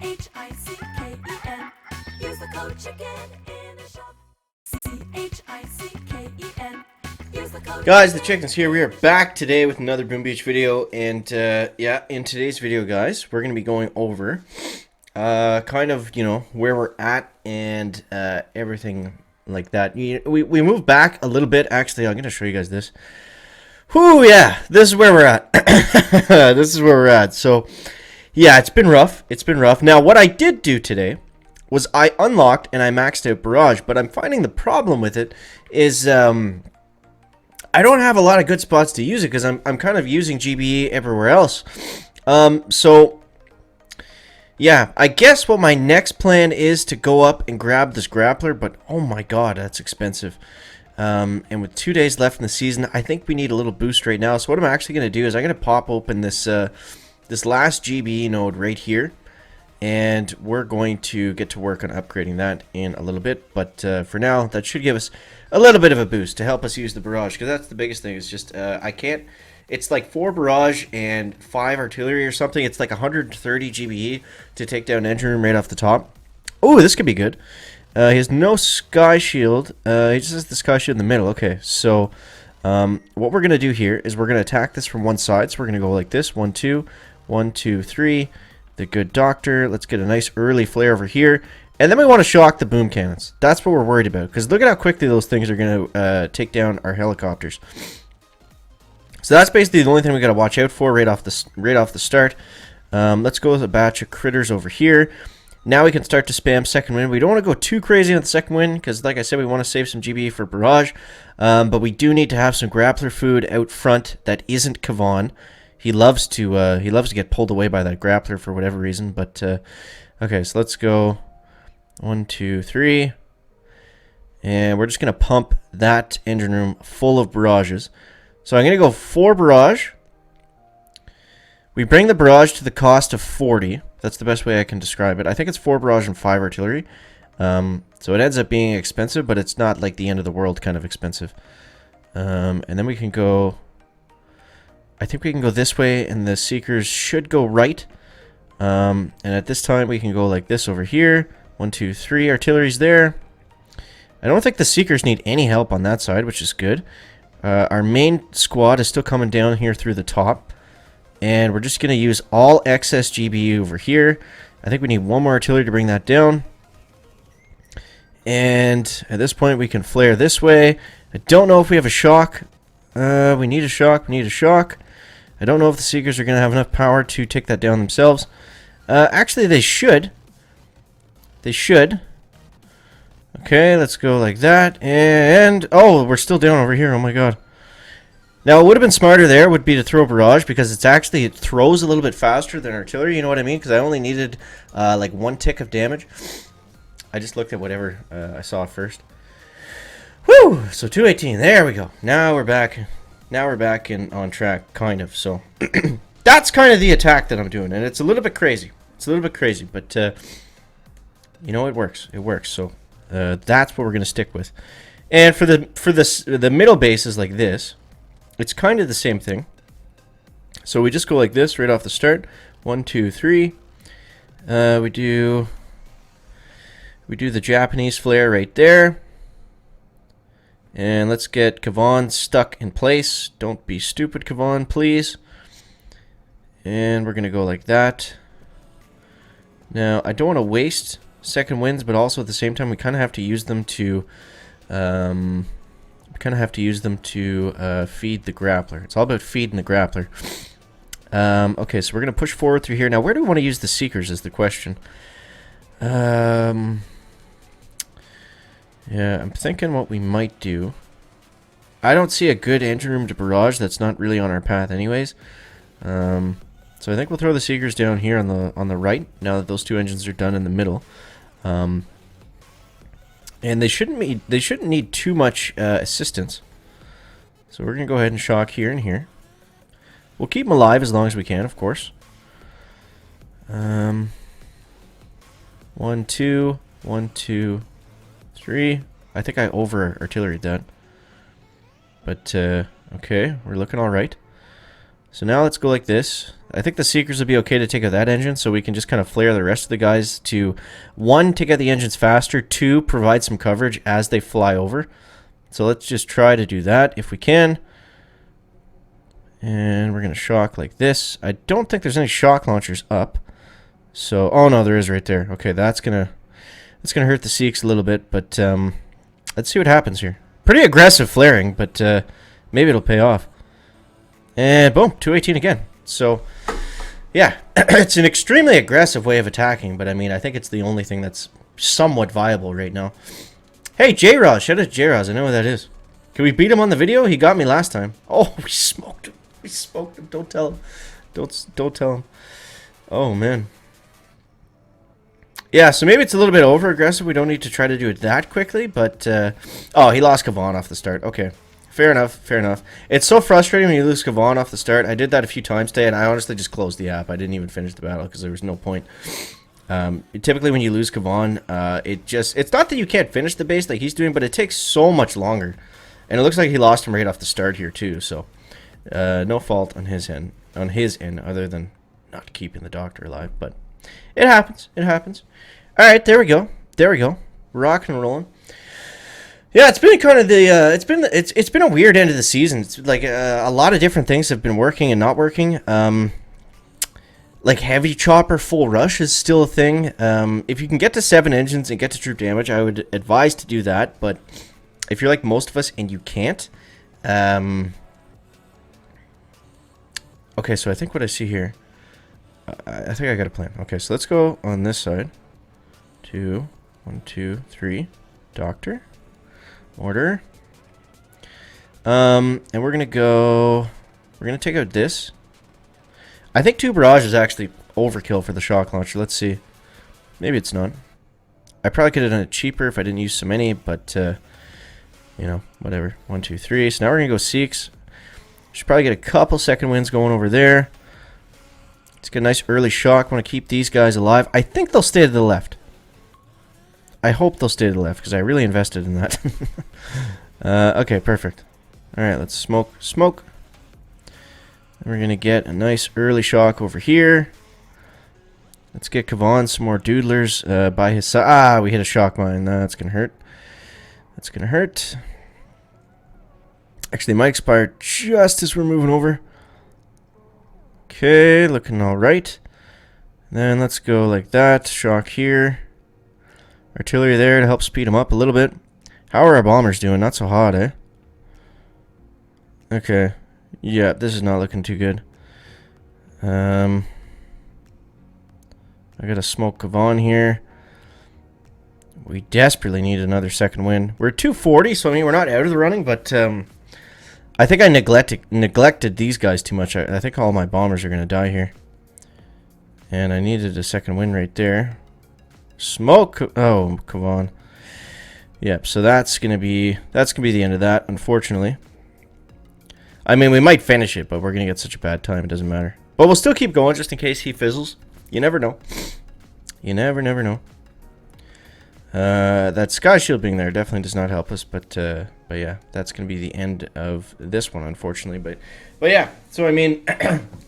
CHICKEN. Use the code chicken in the shop. CHICKEN. Use the code. Guys, the Chickens here. We are back today with another Boom Beach video, and yeah, in today's video, guys, we're going to be going over kind of, where we're at and everything like that. We moved back a little bit. Actually, I'm going to show you guys this. Whoo, yeah, this is where we're at. This is where we're at. So, yeah, it's been rough. It's been rough. Now, what I did do today was I unlocked and I maxed out Barrage, but I'm finding the problem with it is I don't have a lot of good spots to use it because I'm kind of using GBE everywhere else. So, yeah, I guess what my next plan is to go up and grab this grappler, but oh my god, that's expensive. And with 2 days left in the season, I think we need a little boost right now. So what I'm actually going to do is I'm going to pop open this this last GBE node right here, and we're going to get to work on upgrading that in a little bit. But for now, that should give us a little bit of a boost to help us use the Barrage, because that's the biggest thing. Is just I can't. It's like 4 Barrage and 5 Artillery or something. It's like 130 GBE to take down Engine Room right off the top. Oh, this could be good. He has no Sky Shield. He just has the Sky Shield in the middle. Okay, so what we're going to do here is we're going to attack this from one side. So we're going to go like this. 1, 2, 1, 2, 3. The good doctor. Let's get a nice early flare over here. And then we want to shock the boom cannons. That's what we're worried about, because look at how quickly those things are going to take down our helicopters. So that's basically the only thing we got to watch out for right off the start. Let's go with a batch of critters over here. Now we can start to spam second wind. We don't want to go too crazy on the second wind because, like I said, we want to save some GBE for Barrage. But we do need to have some grappler food out front that isn't Kavan. He loves to get pulled away by that grappler for whatever reason. But okay, so let's go 1, 2, 3, and we're just gonna pump that engine room full of barrages. So I'm gonna go 4 barrage. We bring the barrage to the cost of 40. That's the best way I can describe it. I think it's 4 barrage and 5 artillery. So it ends up being expensive, but it's not like the end of the world kind of expensive. And then we can go... I think we can go this way, and the Seekers should go right. And at this time, we can go like this over here. 1, 2, 3. Artillery's there. I don't think the Seekers need any help on that side, which is good. Our main squad is still coming down here through the top. And we're just going to use all excess GBU over here. I think we need 1 more artillery to bring that down. And at this point, we can flare this way. I don't know if we have a shock. We need a shock. We need a shock. I don't know if the Seekers are going to have enough power to take that down themselves. Actually, they should. They should. Okay, let's go like that. And, oh, we're still down over here. Oh, my God. Now, what would have been smarter there would be to throw Barrage, because it throws a little bit faster than Artillery, you know what I mean? Because I only needed like 1 tick of damage. I just looked at whatever I saw first. Whew! So 218, there we go. Now we're back. Now we're back on track, kind of. So that's kind of the attack that I'm doing, and it's a little bit crazy. It's a little bit crazy, but you know, it works. It works. So that's what we're gonna stick with. And for the middle bases like this, it's kind of the same thing. So we just go like this right off the start. 1, 2, 3. We do the Japanese flare right there. And let's get Kavan stuck in place. Don't be stupid, Kavan, please. And we're going to go like that. Now, I don't want to waste second winds, but also at the same time, we kind of have to use them to... feed the grappler. It's all about feeding the grappler. Okay, so we're going to push forward through here. Now, where do we want to use the Seekers is the question. Yeah, I'm thinking what we might do. I don't see a good engine room to Barrage that's not really on our path anyways. So I think we'll throw the Seekers down here on the right, now that those 2 engines are done in the middle. And they shouldn't need too much assistance. So we're going to go ahead and shock here and here. We'll keep them alive as long as we can, of course. 1, 2, 1, 2, 3. I think I over-artilleried that. But, okay, we're looking alright. So now let's go like this. I think the Seekers would be okay to take out that engine, so we can just kind of flare the rest of the guys to, 1, take out the engines faster, 2, provide some coverage as they fly over. So let's just try to do that if we can. And we're going to shock like this. I don't think there's any shock launchers up. So, oh no, there is right there. Okay, that's gonna hurt the Seeks a little bit, but let's see what happens here. Pretty aggressive flaring, but maybe it'll pay off. And boom, 218 again. So, yeah, it's an extremely aggressive way of attacking, but I mean, I think it's the only thing that's somewhat viable right now. Hey, J-Roz, shout out to J-Roz, I know who that is. Can we beat him on the video? He got me last time. Oh, we smoked him. We smoked him. Don't tell him. Don't tell him. Oh, man. Yeah, so maybe it's a little bit over-aggressive. We don't need to try to do it that quickly, but... oh, he lost Kavan off the start. Okay. Fair enough, fair enough. It's so frustrating when you lose Kavan off the start. I did that a few times today, and I honestly just closed the app. I didn't even finish the battle because there was no point. Typically, when you lose Kavan, it's not that you can't finish the base like he's doing, but it takes so much longer. And it looks like he lost him right off the start here, too, so... no fault on his end, other than not keeping the doctor alive, but it happens. It happens. All right, there we go. There we go. Rocking and rolling. Yeah, it's been kind of the it's been a weird end of the season. It's like a lot of different things have been working and not working. Like heavy chopper full rush is still a thing. If you can get to 7 engines and get to troop damage, I would advise to do that. But if you're like most of us and you can't, okay, so I think what I see here, I think I got a plan. Okay, so let's go on this side. 2, 1, 2, 3, doctor, order. And we're gonna take out this. I think 2 barrage is actually overkill for the shock launcher. Let's see. Maybe it's not. I probably could have done it cheaper if I didn't use so many, but you know, whatever. 1, 2, 3. So now we're gonna go Seeks. Should probably get a couple second wins going over there. Let's get a nice early shock. Want to keep these guys alive. I think they'll stay to the left. I hope they'll stay to the left because I really invested in that. Okay, perfect. Alright, let's smoke. And we're going to get a nice early shock over here. Let's get Kavan some more doodlers by his side. Ah, we hit a shock mine. That's going to hurt. That's going to hurt. Actually, it might expire just as we're moving over. Okay, looking alright. Then let's go like that. Shock here. Artillery there to help speed them up a little bit. How are our bombers doing? Not so hot, eh? Okay. Yeah, this is not looking too good. I gotta smoke Kavan here. We desperately need another second win. We're 240, so I mean, we're not out of the running, but I think I neglected these guys too much. I think all my bombers are gonna die here. And I needed a second win right there. Smoke! Oh, Kavan. Yep, so that's gonna be the end of that, unfortunately. I mean, we might finish it, but we're gonna get such a bad time, it doesn't matter. But we'll still keep going just in case he fizzles. You never know. You never know. That sky shield being there definitely does not help us, but yeah, that's gonna be the end of this one, unfortunately. But yeah, so I mean,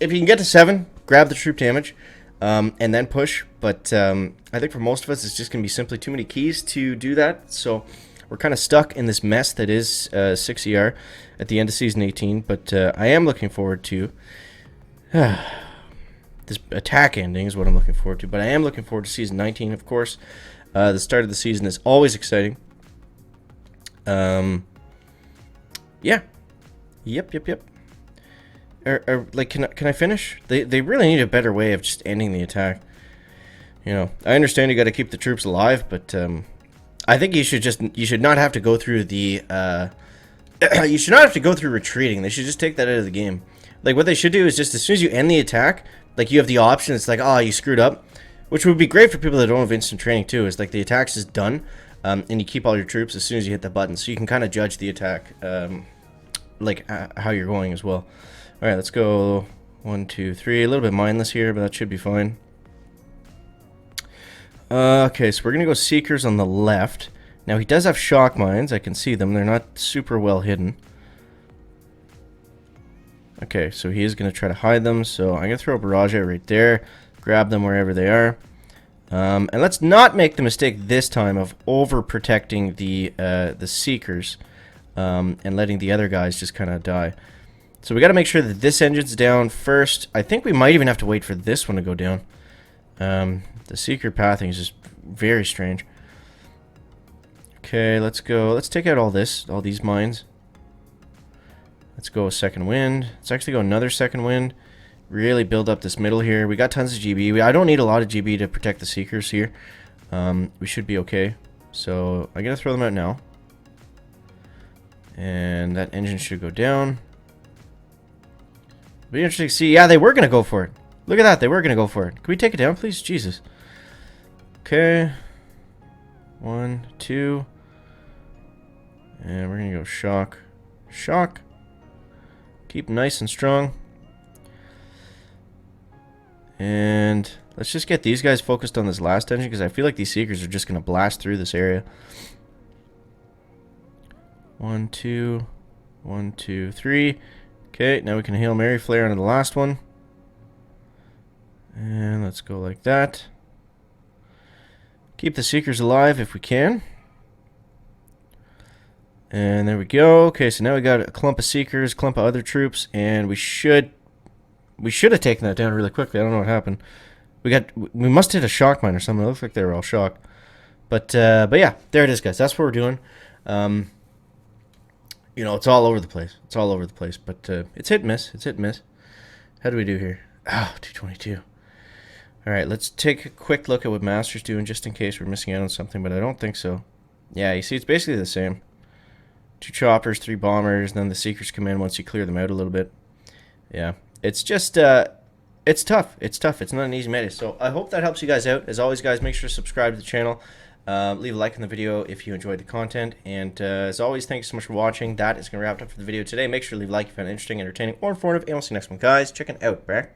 if you can get to 7, grab the troop damage, and then push. But I think for most of us, it's just gonna be simply too many keys to do that. So we're kind of stuck in this mess that is 6ER at the end of Season 18. But I am looking forward to... this attack ending is what I'm looking forward to. But I am looking forward to Season 19, of course. The start of the season is always exciting. Yeah. Yep. Like, can I finish? They really need a better way of just ending the attack. You know, I understand you got to keep the troops alive, but I think you should not have to go through the you should not have to go through retreating. They should just take that out of the game. Like, what they should do is just as soon as you end the attack, like, you have the option. It's like, oh, you screwed up, which would be great for people that don't have instant training too. Is like the attack is done, and you keep all your troops as soon as you hit the button, so you can kind of judge the attack, like how you're going as well. All right, let's go 1, 2, 3. A little bit mindless here, but that should be fine. Okay, so we're gonna go Seekers on the left. Now he does have shock mines. I can see them. They're not super well hidden. Okay, so he is going to try to hide them. So I'm going to throw a barrage out right there. Grab them wherever they are. And let's not make the mistake this time of overprotecting the Seekers. And letting the other guys just kind of die. So we got to make sure that this engine's down first. I think we might even have to wait for this one to go down. The Seeker pathing is just very strange. Okay, let's go. Let's take out all these mines. Let's go a second wind. Let's actually go another second wind. Really build up this middle here. We got tons of GB. I don't need a lot of GB to protect the Seekers here. We should be okay. So I'm going to throw them out now. And that engine should go down. Be interesting to see. Yeah, they were going to go for it. Look at that. They were going to go for it. Can we take it down, please? Jesus. Okay. 1, 2. And we're going to go shock. Shock. Keep nice and strong. And let's just get these guys focused on this last engine, because I feel like these Seekers are just going to blast through this area. 1, 2. 1, 2, 3. Okay, now we can Hail Mary flare onto the last one. And let's go like that. Keep the Seekers alive if we can. And there we go. Okay, so now we got a clump of Seekers, clump of other troops, and we should have taken that down really quickly. I don't know what happened. We must hit a shock mine or something. It looks like they were all shocked. But yeah, there it is, guys. That's what we're doing. You know, it's all over the place. It's all over the place, but it's hit and miss. It's hit and miss. How do we do here? Oh, 222. All right, let's take a quick look at what Master's doing, just in case we're missing out on something, but I don't think so. Yeah, you see, it's basically the same. 2 choppers, 3 bombers, and then the Seekers come in once you clear them out a little bit. Yeah, it's just, it's tough. It's tough. It's not an easy meta. So I hope that helps you guys out. As always, guys, make sure to subscribe to the channel. Leave a like on the video if you enjoyed the content. And as always, thanks so much for watching. That is going to wrap it up for the video today. Make sure to leave a like if you found it interesting, entertaining, or informative. And we'll see you next one, guys. Check it out. Back.